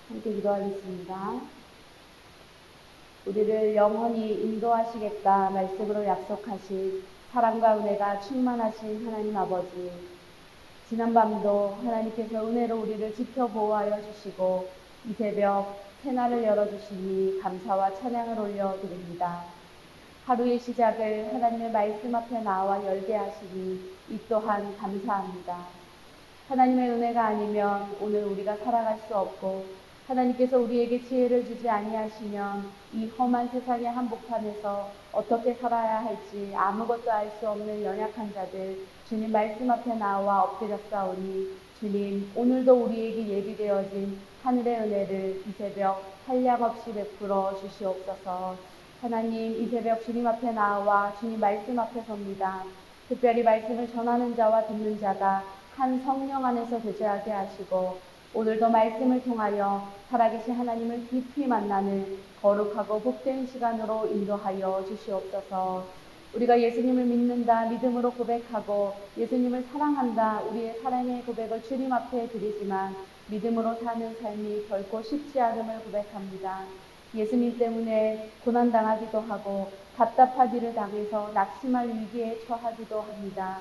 함께 기도하겠습니다. 우리를 영원히 인도하시겠다 말씀으로 약속하신 사랑과 은혜가 충만하신 하나님 아버지, 지난밤도 하나님께서 은혜로 우리를 지켜 보호하여 주시고 이 새벽 새날을 열어주시니 감사와 찬양을 올려드립니다. 하루의 시작을 하나님의 말씀 앞에 나와 열게 하시니 이 또한 감사합니다. 하나님의 은혜가 아니면 오늘 우리가 살아갈 수 없고, 하나님께서 우리에게 지혜를 주지 아니하시면 이 험한 세상의 한복판에서 어떻게 살아야 할지 아무것도 알 수 없는 연약한 자들, 주님 말씀 앞에 나와 엎드렸사오니 주님, 오늘도 우리에게 예비되어진 하늘의 은혜를 이 새벽 한량없이 베풀어 주시옵소서. 하나님, 이 새벽 주님 앞에 나와 주님 말씀 앞에 섭니다. 특별히 말씀을 전하는 자와 듣는 자가 한 성령 안에서 교제하게 하시고, 오늘도 말씀을 통하여 살아계신 하나님을 깊이 만나는 거룩하고 복된 시간으로 인도하여 주시옵소서. 우리가 예수님을 믿는다, 믿음으로 고백하고 예수님을 사랑한다, 우리의 사랑의 고백을 주님 앞에 드리지만 믿음으로 사는 삶이 결코 쉽지 않음을 고백합니다. 예수님 때문에 고난당하기도 하고 답답한 일을 당해서 낙심할 위기에 처하기도 합니다.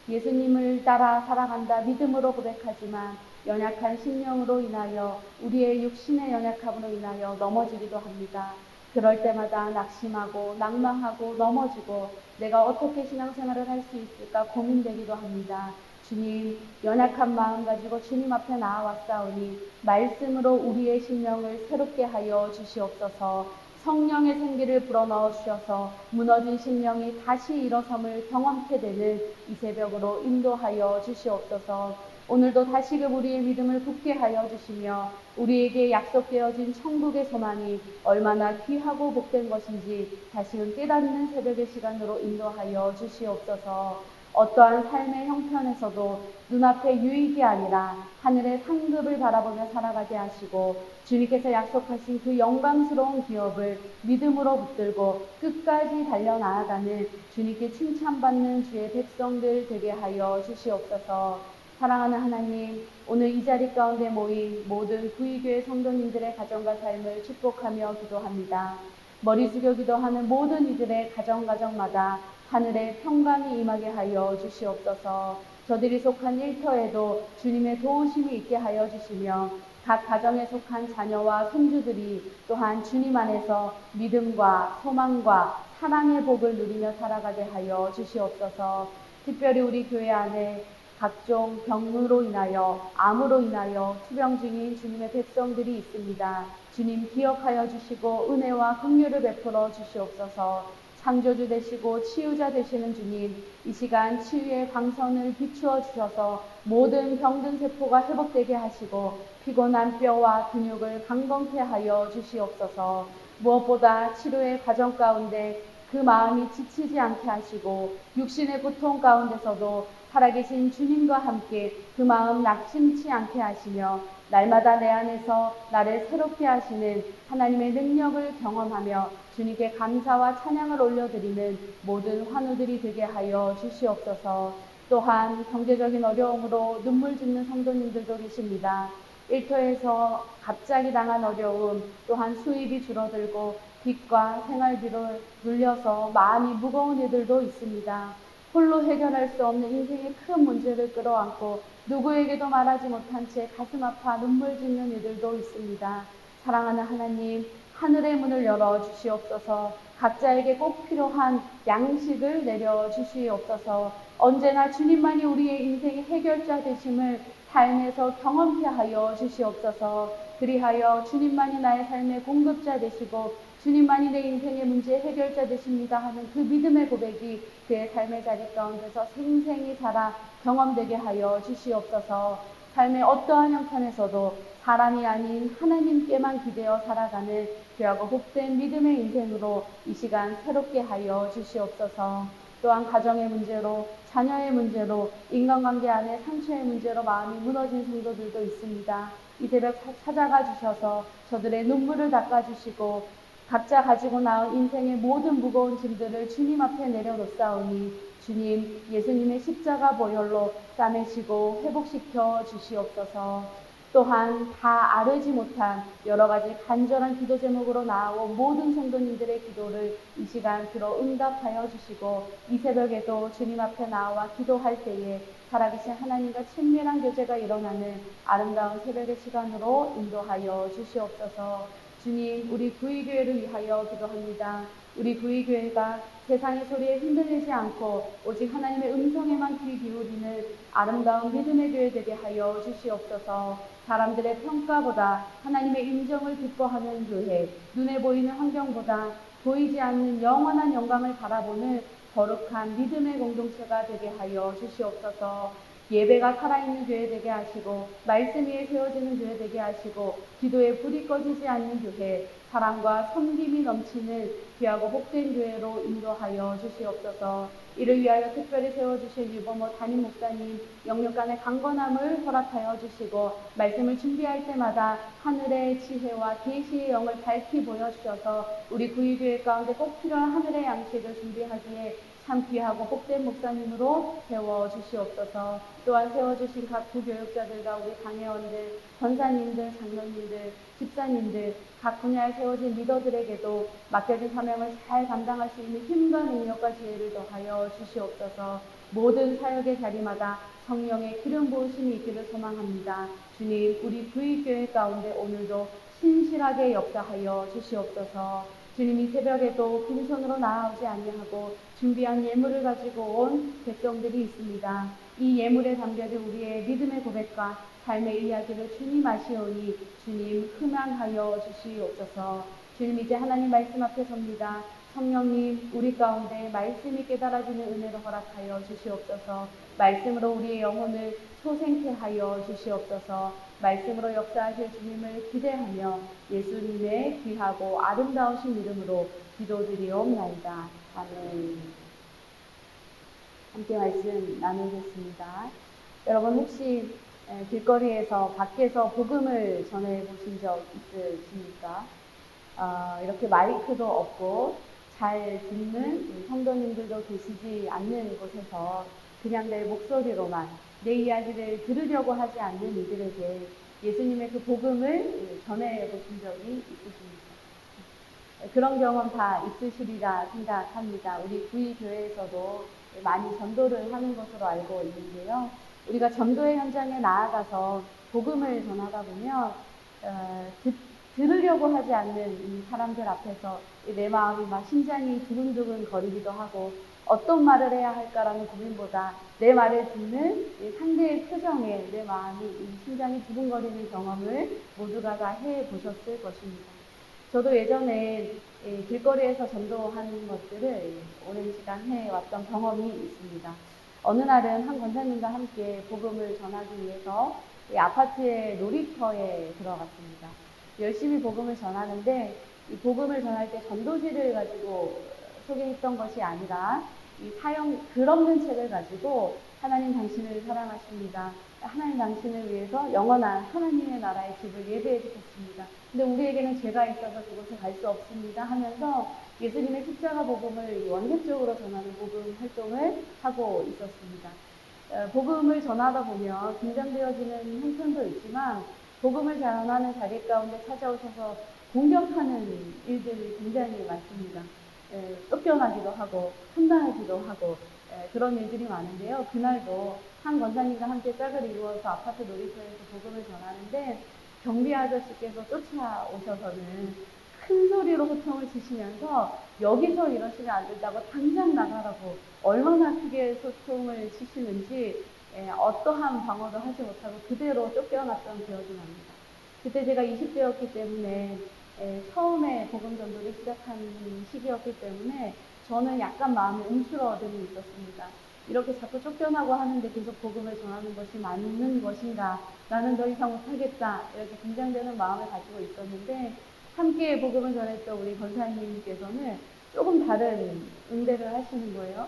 예수님을 따라 살아간다 믿음으로 고백하지만 연약한 심령으로 인하여, 우리의 육신의 연약함으로 인하여 넘어지기도 합니다. 그럴 때마다 낙심하고 낙망하고 넘어지고 내가 어떻게 신앙생활을 할 수 있을까 고민되기도 합니다. 주님, 연약한 마음 가지고 주님 앞에 나아왔사오니 말씀으로 우리의 심령을 새롭게 하여 주시옵소서. 성령의 생기를 불어넣어 주셔서 무너진 심령이 다시 일어섬을 경험케 되는 이 새벽으로 인도하여 주시옵소서. 오늘도 다시금 우리의 믿음을 굳게 하여 주시며 우리에게 약속되어진 천국의 소망이 얼마나 귀하고 복된 것인지 다시금 깨닫는 새벽의 시간으로 인도하여 주시옵소서. 어떠한 삶의 형편에서도 눈앞의 유익이 아니라 하늘의 상급을 바라보며 살아가게 하시고, 주님께서 약속하신 그 영광스러운 기업을 믿음으로 붙들고 끝까지 달려나아가는 주님께 칭찬받는 주의 백성들 되게 하여 주시옵소서. 사랑하는 하나님, 오늘 이 자리 가운데 모인 모든 구의교회 성도님들의 가정과 삶을 축복하며 기도합니다. 머리 숙여 기도하는 모든 이들의 가정마다 하늘의 평강이 임하게 하여 주시옵소서. 저들이 속한 일터에도 주님의 도우심이 있게 하여 주시며 각 가정에 속한 자녀와 손주들이 또한 주님 안에서 믿음과 소망과 사랑의 복을 누리며 살아가게 하여 주시옵소서. 특별히 우리 교회 안에 각종 병으로 인하여, 암으로 인하여 투병 중인 주님의 백성들이 있습니다. 주님 기억하여 주시고 은혜와 긍휼을 베풀어 주시옵소서. 창조주 되시고 치유자 되시는 주님, 이 시간 치유의 광선을 비추어 주셔서 모든 병든 세포가 회복되게 하시고 피곤한 뼈와 근육을 강건케 하여 주시옵소서. 무엇보다 치료의 과정 가운데 그 마음이 지치지 않게 하시고 육신의 고통 가운데서도 살아계신 주님과 함께 그 마음 낙심치 않게 하시며 날마다 내 안에서 나를 새롭게 하시는 하나님의 능력을 경험하며 주님께 감사와 찬양을 올려드리는 모든 환우들이 되게 하여 주시옵소서. 또한 경제적인 어려움으로 눈물 짓는 성도님들도 계십니다. 일터에서 갑자기 당한 어려움, 또한 수입이 줄어들고 빚과 생활비를 눌려서 마음이 무거운 이들도 있습니다. 홀로 해결할 수 없는 인생의 큰 문제를 끌어안고 누구에게도 말하지 못한 채 가슴 아파 눈물 짓는 이들도 있습니다. 사랑하는 하나님, 하늘의 문을 열어 주시옵소서. 각자에게 꼭 필요한 양식을 내려 주시옵소서. 언제나 주님만이 우리의 인생의 해결자 되심을 삶에서 경험케 하여 주시옵소서. 그리하여 주님만이 나의 삶의 공급자 되시고 주님만이 내 인생의 문제의 해결자 되십니다 하는 그 믿음의 고백이 그의 삶의 자리 가운데서 생생히 자라 경험되게 하여 주시옵소서. 삶의 어떠한 형편에서도 사람이 아닌 하나님께만 기대어 살아가는 귀하고 복된 믿음의 인생으로 이 시간 새롭게 하여 주시옵소서. 또한 가정의 문제로, 자녀의 문제로, 인간관계 안에 상처의 문제로 마음이 무너진 성도들도 있습니다. 이 새벽 찾아가 주셔서 저들의 눈물을 닦아주시고 각자 가지고 나온 인생의 모든 무거운 짐들을 주님 앞에 내려놓사오니 주님, 예수님의 십자가 보혈로 싸매시고 회복시켜 주시옵소서. 또한 다 아뢰지 못한 여러 가지 간절한 기도 제목으로 나아온 모든 성도님들의 기도를 이 시간 들어 응답하여 주시고, 이 새벽에도 주님 앞에 나와 기도할 때에 살아계신 하나님과 친밀한 교제가 일어나는 아름다운 새벽의 시간으로 인도하여 주시옵소서. 주님, 우리 구의교회를 위하여 기도합니다. 우리 구의교회가 세상의 소리에 흔들리지 않고 오직 하나님의 음성에만 귀 기울이는 아름다운 믿음의 교회 되게 하여 주시옵소서. 사람들의 평가보다 하나님의 인정을 기뻐하는 교회, 눈에 보이는 환경보다 보이지 않는 영원한 영광을 바라보는 거룩한 믿음의 공동체가 되게 하여 주시옵소서. 예배가 살아있는 교회 되게 하시고, 말씀 위에 세워지는 교회 되게 하시고, 기도에 불이 꺼지지 않는 교회, 사랑과 섬김이 넘치는 귀하고 복된 교회로 인도하여 주시옵소서. 이를 위하여 특별히 세워주신 유범호 담임 목사님 영육간의 강건함을 허락하여 주시고, 말씀을 준비할 때마다 하늘의 지혜와 계시의 영을 밝히 보여주셔서 우리 구의교회 가운데 꼭 필요한 하늘의 양식을 준비하기에 참 귀하고 복된 목사님으로 세워주시옵소서. 또한 세워주신 각 부교육자들과 우리 강회원들, 권사님들, 장로님들, 집사님들, 각 분야에 세워진 리더들에게도 맡겨진 사명을 잘 감당할 수 있는 힘과 능력과 지혜를 더하여 주시옵소서. 모든 사역의 자리마다 성령의 기름 부으심이 있기를 소망합니다. 주님, 우리 구의교회 가운데 오늘도 신실하게 역사하여 주시옵소서. 주님, 이 새벽에도 빈손으로 나아오지 아니하고 준비한 예물을 가지고 온 백성들이 있습니다. 이 예물에 담겨진 우리의 믿음의 고백과 삶의 이야기를 주님 아시오니 주님 흠양하여 주시옵소서. 주님, 이제 하나님 말씀 앞에 섭니다. 성령님, 우리 가운데 말씀이 깨달아지는 은혜로 허락하여 주시옵소서. 말씀으로 우리의 영혼을 소생케 하여 주시옵소서. 말씀으로 역사하실 주님을 기대하며 예수님의 귀하고 아름다우신 이름으로 기도드리옵나이다. 아멘. 함께 말씀 나누겠습니다. 여러분, 혹시 길거리에서 밖에서 복음을 전해보신 적 있으십니까? 이렇게 마이크도 없고 잘 듣는 성도님들도 계시지 않는 곳에서 그냥 내 목소리로만 내 이야기를 들으려고 하지 않는 이들에게 예수님의 그 복음을 전해보신 적이 있으십니까? 그런 경험 다 있으시리라 생각합니다. 우리 구의교회에서도 많이 전도를 하는 것으로 알고 있는데요. 우리가 전도의 현장에 나아가서 복음을 전하다 보면 들으려고 하지 않는 이 사람들 앞에서 내 마음이 막 심장이 두근두근 거리기도 하고, 어떤 말을 해야 할까라는 고민보다 내 말을 듣는 상대의 표정에 내 마음이 심장이 두근거리는 경험을 모두가 다 해보셨을 것입니다. 저도 예전에 길거리에서 전도하는 것들을 오랜 시간 해왔던 경험이 있습니다. 어느 날은 한 권사님과 함께 복음을 전하기 위해서 아파트의 놀이터에 들어갔습니다. 열심히 복음을 전하는데, 이 복음을 전할 때 전도지를 가지고 소개했던 것이 아니라 이 사형 글 없는 책을 가지고 하나님 당신을 사랑하십니다. 하나님 당신을 위해서 영원한 하나님의 나라의 집을 예배해 주셨습니다. 근데 우리에게는 죄가 있어서 그곳에 갈 수 없습니다 하면서 예수님의 십자가 복음을 원격적으로 전하는 복음 활동을 하고 있었습니다. 복음을 전하다 보면 긴장되어지는 형편도 있지만, 복음을 전하는 자리 가운데 찾아오셔서 공격하는 일들이 굉장히 많습니다. 쫓겨나기도 하고 혼나기도 하고 그런 일들이 많은데요. 그날도 한 권사님과 함께 짝을 이루어서 아파트 놀이터에서 복음을 전하는데, 경비 아저씨께서 쫓아오셔서는 큰 소리로 호통을 치시면서 여기서 이러시면 안 된다고 당장 나가라고 얼마나 크게 소통을 치시는지 어떠한 방어도 하지 못하고 그대로 쫓겨났던 기억이 납니다. 그때 제가 20대였기 때문에 처음에 복음 전도를 시작한 시기였기 때문에 저는 약간 마음에 움츠러듦이 있었습니다. 이렇게 자꾸 쫓겨나고 하는데 계속 복음을 전하는 것이 맞는 것인가? 나는 더 이상 못하겠다. 이렇게 긴장되는 마음을 가지고 있었는데, 함께 복음을 전했던 우리 권사님께서는 조금 다른 응대를 하시는 거예요.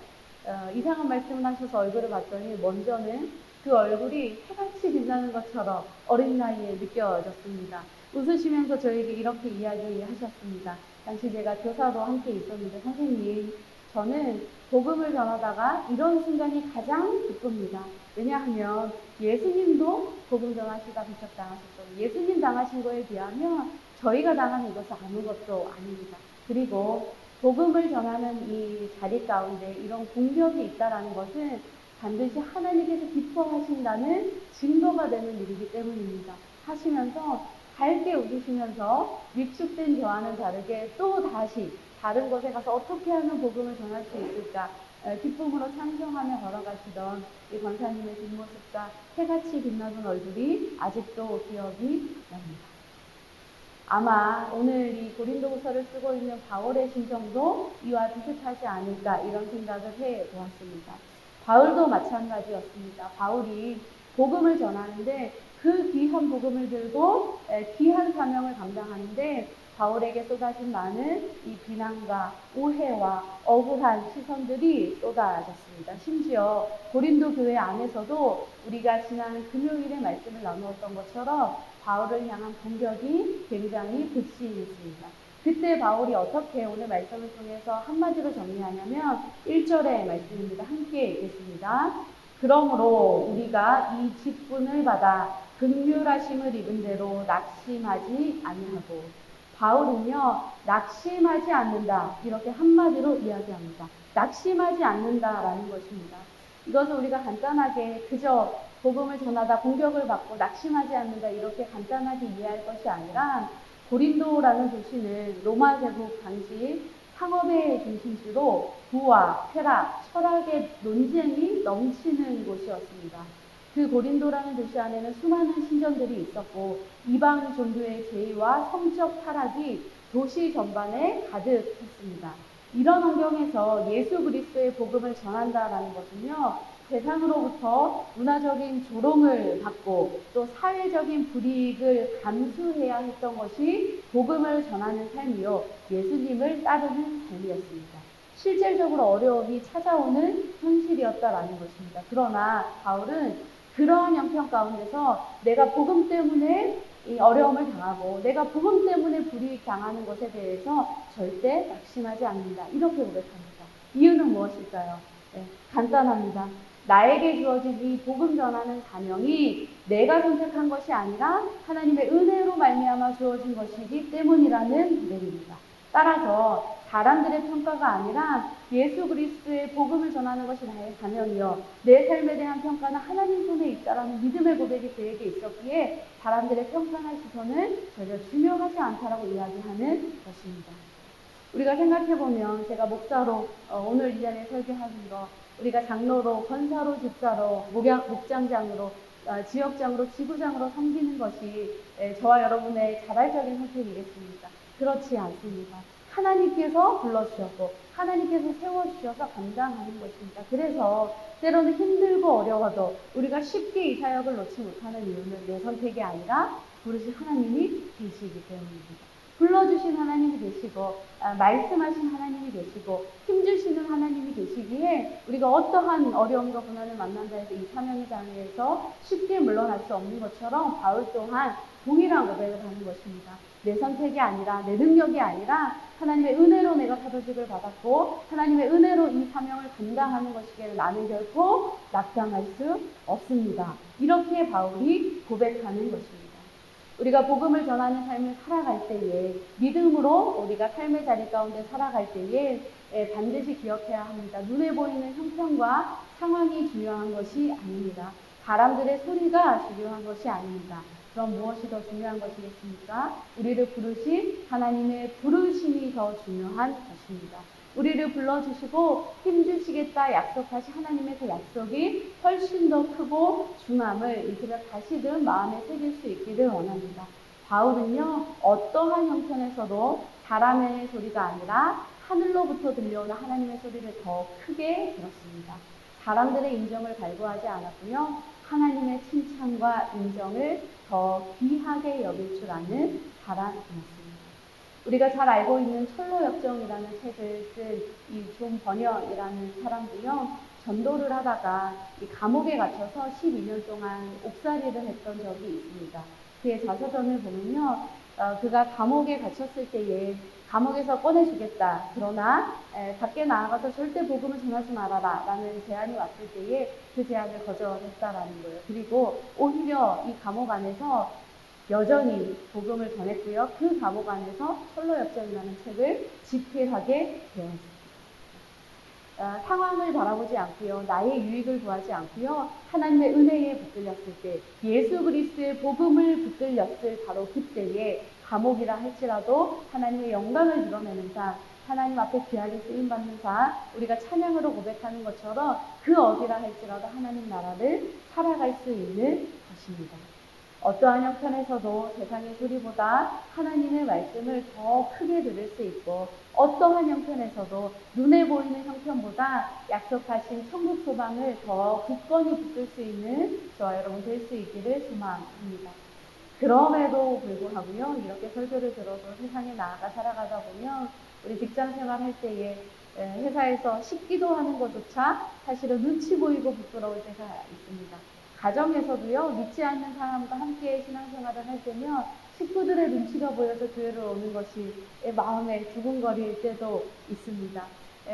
이상한 말씀을 하셔서 얼굴을 봤더니 먼저는 그 얼굴이 해같이 빛나는 것처럼 어린 나이에 느껴졌습니다. 웃으시면서 저에게 이렇게 이야기하셨습니다. 당시 제가 교사로 함께 있었는데, 선생님, 저는 복음을 전하다가 이런 순간이 가장 기쁩니다. 왜냐하면 예수님도 복음 전하시다 비척당하셨고 예수님 당하신 거에 비하면 저희가 당하는 것은 아무것도 아닙니다. 그리고 복음을 전하는 이 자리 가운데 이런 공격이 있다라는 것은 반드시 하나님께서 기뻐하신다는 증거가 되는 일이기 때문입니다. 하시면서 밝게 웃으시면서 위축된 저와는 다르게 또 다시 다른 곳에 가서 어떻게 하면 복음을 전할 수 있을까 기쁨으로 찬송하며 걸어가시던 이 권사님의 뒷모습과 해같이 빛나던 얼굴이 아직도 기억이 납니다. 아마 오늘 이 고린도후서를 쓰고 있는 바울의 심정도 이와 비슷하지 않을까 이런 생각을 해보았습니다. 바울도 마찬가지였습니다. 바울이 복음을 전하는데 그 귀한 복음을 들고 귀한 사명을 감당하는데 바울에게 쏟아진 많은 이 비난과 오해와 억울한 시선들이 쏟아졌습니다. 심지어 고린도 교회 안에서도 우리가 지난 금요일에 말씀을 나누었던 것처럼 바울을 향한 공격이 굉장히 극심했습니다. 그때 바울이 어떻게 오늘 말씀을 통해서 한마디로 정리하냐면 1절의 말씀입니다. 함께 읽겠습니다. 그러므로 우리가 이 직분을 받아 긍휼하심을 입은 대로 낙심하지 아니하고 바울은요 낙심하지 않는다 이렇게 한마디로 이야기합니다. 낙심하지 않는다라는 것입니다. 이것을 우리가 간단하게 그저 복음을 전하다 공격을 받고 낙심하지 않는다 이렇게 간단하게 이해할 것이 아니라 고린도라는 도시는 로마 제국 당시 상업의 중심지로 부와 쾌락, 철학의 논쟁이 넘치는 곳이었습니다. 그 고린도라는 도시 안에는 수많은 신전들이 있었고 이방 종교의 제의와 성적 타락이 도시 전반에 가득했습니다. 이런 환경에서 예수 그리스도의 복음을 전한다라는 것은요. 세상으로부터 문화적인 조롱을 받고 또 사회적인 불이익을 감수해야 했던 것이 복음을 전하는 삶이요. 예수님을 따르는 삶이었습니다. 실질적으로 어려움이 찾아오는 현실이었다라는 것입니다. 그러나 바울은 그러한 형편 가운데서 내가 복음 때문에 이 어려움을 당하고 내가 복음 때문에 불이익 당하는 것에 대해서 절대 낙심하지 않는다. 이렇게 고백합니다. 이유는 무엇일까요? 네, 간단합니다. 나에게 주어진 이 복음 전하는 사명이 내가 선택한 것이 아니라 하나님의 은혜로 말미암아 주어진 것이기 때문이라는 내용입니다. 따라서 사람들의 평가가 아니라 예수 그리스도의 복음을 전하는 것이 나의 사명이요. 내 삶에 대한 평가는 하나님 손에 있다라는 믿음의 고백이 그에게 있었기에 사람들의 평가나 시선은 전혀 중요하지 않다라고 이야기하는 것입니다. 우리가 생각해보면 제가 목사로 오늘 이 자리에 설교하는 거 우리가 장로로, 권사로, 집사로, 목장장으로, 지역장으로, 지구장으로 섬기는 것이 저와 여러분의 자발적인 선택이겠습니까? 그렇지 않습니다. 하나님께서 불러주셨고 하나님께서 세워주셔서 감당하는 것입니다. 그래서 때로는 힘들고 어려워도 우리가 쉽게 이 사역을 놓지 못하는 이유는 내 선택이 아니라 부르신 하나님이 계시기 때문입니다. 불러주신 하나님이 계시고 말씀하신 하나님이 계시고 힘주시는 하나님이 계시기에 우리가 어떠한 어려움과 고난을 만난다 해서 이 사명의 자리에서 쉽게 물러날 수 없는 것처럼 바울 또한 동일한 고백을 하는 것입니다. 내 선택이 아니라 내 능력이 아니라 하나님의 은혜로 내가 사도직을 받았고 하나님의 은혜로 이 사명을 감당하는 것이기에 나는 결코 낙담할 수 없습니다. 이렇게 바울이 고백하는 것입니다. 우리가 복음을 전하는 삶을 살아갈 때에 믿음으로 우리가 삶의 자리 가운데 살아갈 때에 반드시 기억해야 합니다. 눈에 보이는 형편과 상황이 중요한 것이 아닙니다. 사람들의 소리가 중요한 것이 아닙니다. 그럼 무엇이 더 중요한 것이겠습니까? 우리를 부르신 하나님의 부르심이 더 중요한 것입니다. 우리를 불러주시고 힘주시겠다 약속하신 하나님의 그 약속이 훨씬 더 크고 중함을 이 새벽 다시금 마음에 새길 수 있기를 원합니다. 바울은요 어떠한 형편에서도 사람의 소리가 아니라 하늘로부터 들려오는 하나님의 소리를 더 크게 들었습니다. 사람들의 인정을 갈구하지 않았고요. 하나님의 칭찬과 인정을 더 귀하게 여길 줄 아는 사람이었습니다. 우리가 잘 알고 있는 철로역정이라는 책을 쓴 이 존 버녀이라는 사람도요. 전도를 하다가 이 감옥에 갇혀서 12년 동안 옥살이를 했던 적이 있습니다. 그의 자서전을 보면요. 그가 감옥에 갇혔을 때에 감옥에서 꺼내주겠다. 그러나 밖에 나아가서 절대 복음을 전하지 말아라 라는 제안이 왔을 때에 그 제안을 거절했다라는 거예요. 그리고 오히려 이 감옥 안에서 여전히 복음을 전했고요. 그 감옥 안에서 철로 역정이라는 책을 집필하게 되었습니다. 상황을 바라보지 않고요. 나의 유익을 구하지 않고요. 하나님의 은혜에 붙들렸을 때 예수 그리스도의 복음을 붙들렸을 바로 그때에 감옥이라 할지라도 하나님의 영광을 드러내는 삶, 하나님 앞에 귀하게 쓰임받는 삶, 우리가 찬양으로 고백하는 것처럼 그 어디라 할지라도 하나님 나라를 살아갈 수 있는 것입니다. 어떠한 형편에서도 세상의 소리보다 하나님의 말씀을 더 크게 들을 수 있고 어떠한 형편에서도 눈에 보이는 형편보다 약속하신 천국 소망을 더 굳건히 붙들 수 있는 저와 여러분 될 수 있기를 소망합니다. 그럼에도 불구하고요. 이렇게 설교를 들어서 세상에 나아가 살아가다 보면 우리 직장 생활할 때에 회사에서 식기도 하는 것조차 사실은 눈치 보이고 부끄러울 때가 있습니다. 가정에서도요. 믿지 않는 사람과 함께 신앙생활을 할 때면 식구들의 눈치가 보여서 교회를 오는 것이 마음에 두근거릴 때도 있습니다.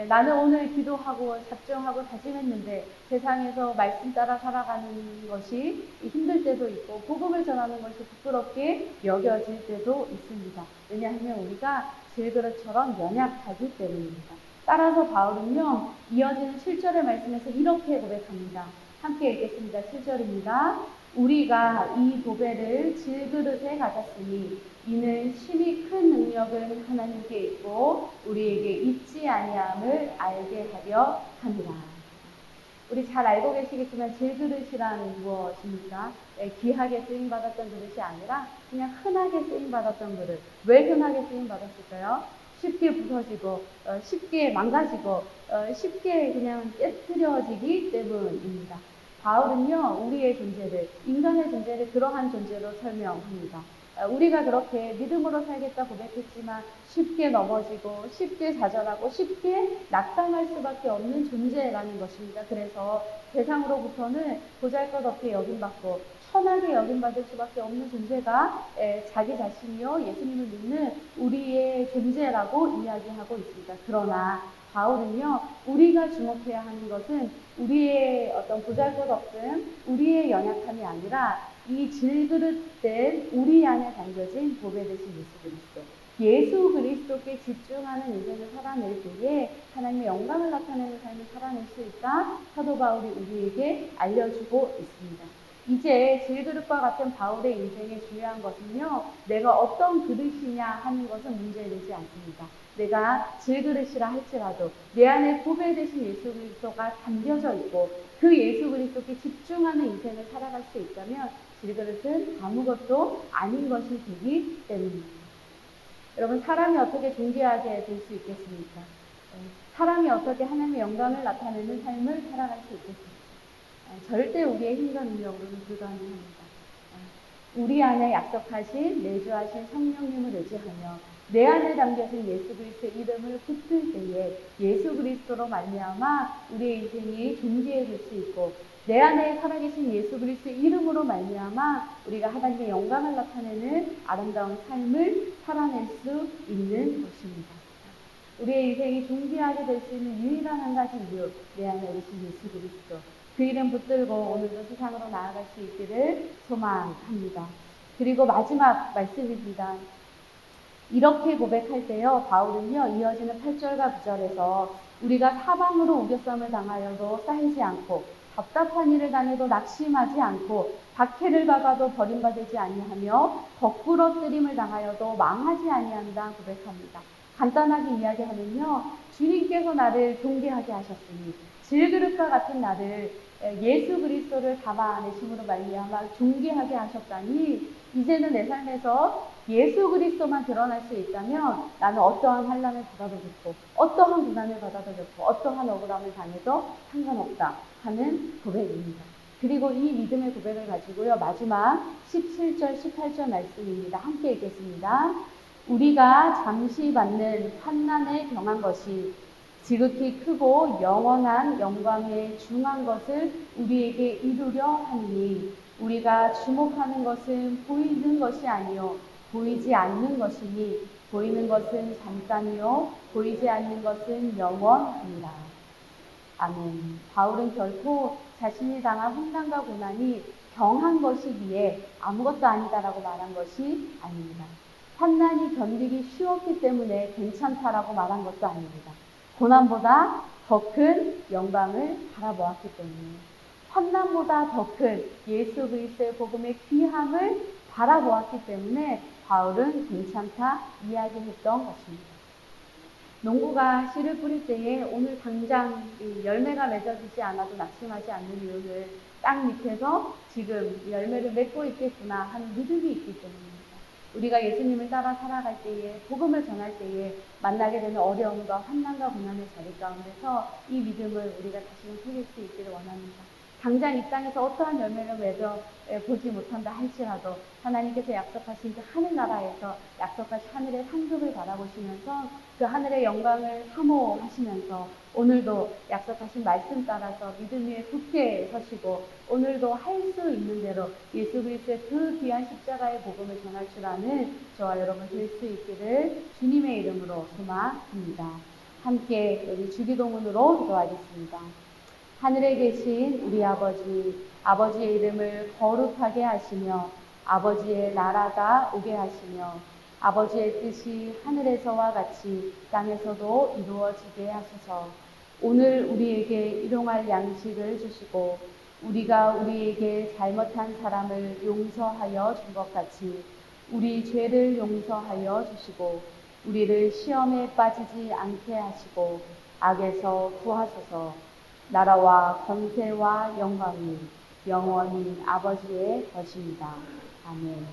나는 오늘 기도하고 작정하고 다짐했는데 세상에서 말씀 따라 살아가는 것이 힘들 때도 있고 복음을 전하는 것이 부끄럽게 여겨질 때도 있습니다. 왜냐하면 우리가 질그릇처럼 연약하기 때문입니다. 따라서 바울은요. 이어지는 7절의 말씀에서 이렇게 고백합니다. 함께 읽겠습니다. 7절입니다. 우리가 이 보배를 질그릇에 가졌으니 이는 심히 큰 능력은 하나님께 있고 우리에게 있지 아니함을 알게 하려 함이라. 우리 잘 알고 계시겠지만 질그릇이란 무엇입니까? 귀하게 쓰임받았던 그릇이 아니라 그냥 흔하게 쓰임받았던 그릇. 왜 흔하게 쓰임받았을까요? 쉽게 부서지고 쉽게 망가지고 쉽게 그냥 깨트려지기 때문입니다. 바울은요, 우리의 존재를, 인간의 존재를 그러한 존재로 설명합니다. 우리가 그렇게 믿음으로 살겠다 고백했지만 쉽게 넘어지고 쉽게 좌절하고 쉽게 낙담할 수밖에 없는 존재라는 것입니다. 그래서 세상으로부터는 보잘것없게 여김받고 천하게 여김받을 수밖에 없는 존재가 자기 자신이요 예수님을 믿는 우리의 존재라고 이야기하고 있습니다. 그러나 바울은요, 우리가 주목해야 하는 것은 우리의 어떤 보잘것없음, 우리의 연약함이 아니라 이 질그릇된 우리 안에 담겨진 보배 되신 예수 그리스도. 예수 그리스도께 집중하는 인생을 살아낼 때에 하나님의 영광을 나타내는 삶을 살아낼 수 있다. 사도 바울이 우리에게 알려주고 있습니다. 이제 질그릇과 같은 바울의 인생의 중요한 것은요. 내가 어떤 그릇이냐 하는 것은 문제되지 않습니다. 내가 질그릇이라 할지라도 내 안에 보배 되신 예수 그리스도가 담겨져 있고 그 예수 그리스도께 집중하는 인생을 살아갈 수 있다면 질그릇은 아무것도 아닌 것이 되기 때문입니다. 여러분, 사람이 어떻게 존귀하게 될 수 있겠습니까? 사람이 어떻게 하나님의 영광을 나타내는 삶을 살아갈 수 있겠습니까? 절대 우리의 힘과 능력으로는 불가능합니다. 우리 안에 약속하신 내주하신 성령님을 의지하며 내 안에 담겨진 예수 그리스도의 이름을 붙들 때에 예수 그리스도로 말미암아 우리의 인생이 존귀해질 수 있고 내 안에 살아계신 예수 그리스도의 이름으로 말미암아 우리가 하나님의 영광을 나타내는 아름다운 삶을 살아낼 수 있는 것입니다. 우리의 인생이 존귀하게 될 수 있는 유일한 한 가지 이유, 내 안에 계신 예수 그리스도. 그 이름 붙들고 오늘도 세상으로 나아갈 수 있기를 소망합니다. 그리고 마지막 말씀입니다. 이렇게 고백할 때요, 바울은요, 이어지는 8절과 9절에서 우리가 사방으로 우겨쌈을 당하여도 쌓이지 않고 답답한 일을 당해도 낙심하지 않고 박해를 받아도 버림받지 아니하며 거꾸러뜨림을 당하여도 망하지 아니한다 고백합니다. 간단하게 이야기하면요, 주님께서 나를 존귀하게 하셨으니 질그릇과 같은 나를 예수 그리스도를 담아내심으로 말미암아 존귀하게 하셨다니 이제는 내 삶에서 예수 그리스도만 드러날 수 있다면 나는 어떠한 환난을 받아도 좋고 어떠한 고난을 받아도 좋고 어떠한 억울함을 당해도 상관없다 하는 고백입니다. 그리고 이 믿음의 고백을 가지고요, 마지막 17절 18절 말씀입니다. 함께 읽겠습니다. 우리가 잠시 받는 환난에 경한 것이 지극히 크고 영원한 영광에 중한 것을 우리에게 이루려 하니 우리가 주목하는 것은 보이는 것이 아니요 보이지 않는 것이니 보이는 것은 잠깐이요 보이지 않는 것은 영원합니다. 아멘. 바울은 결코 자신이 당한 환난과 고난이 경한 것이기에 아무것도 아니다라고 말한 것이 아닙니다. 환난이 견디기 쉬웠기 때문에 괜찮다라고 말한 것도 아닙니다. 고난보다 더 큰 영광을 바라보았기 때문에 환난보다 더 큰 예수 그리스도의 복음의 귀함을 바라보았기 때문에 바울은 괜찮다 이야기했던 것입니다. 농부가 씨를 뿌릴 때에 오늘 당장 열매가 맺어지지 않아도 낙심하지 않는 이유는 땅 밑에서 지금 열매를 맺고 있겠구나 하는 믿음이 있기 때문입니다. 우리가 예수님을 따라 살아갈 때에 복음을 전할 때에 만나게 되는 어려움과 환난과 고난의 자리 가운데서 이 믿음을 우리가 다시금 새길 수 있기를 원합니다. 당장 이 땅에서 어떠한 열매를 맺어 보지 못한다 할지라도 하나님께서 약속하신 그 하늘나라에서 약속하신 하늘의 상급을 바라보시면서 그 하늘의 영광을 사모하시면서 오늘도 약속하신 말씀 따라서 믿음 위에 굳게 서시고 오늘도 할 수 있는 대로 예수 그리스도의 그 귀한 십자가의 복음을 전할 줄 아는 저와 여러분 될 수 있기를 주님의 이름으로 소망합니다. 함께 우리 주기도문으로 기도하겠습니다. 하늘에 계신 우리 아버지, 아버지의 이름을 거룩하게 하시며 아버지의 나라가 오게 하시며 아버지의 뜻이 하늘에서와 같이 땅에서도 이루어지게 하소서. 오늘 우리에게 일용할 양식을 주시고 우리가 우리에게 잘못한 사람을 용서하여 준 것 같이 우리 죄를 용서하여 주시고 우리를 시험에 빠지지 않게 하시고 악에서 구하소서. 나라와 권세와 영광이 영원히 아버지의 것입니다. 아멘.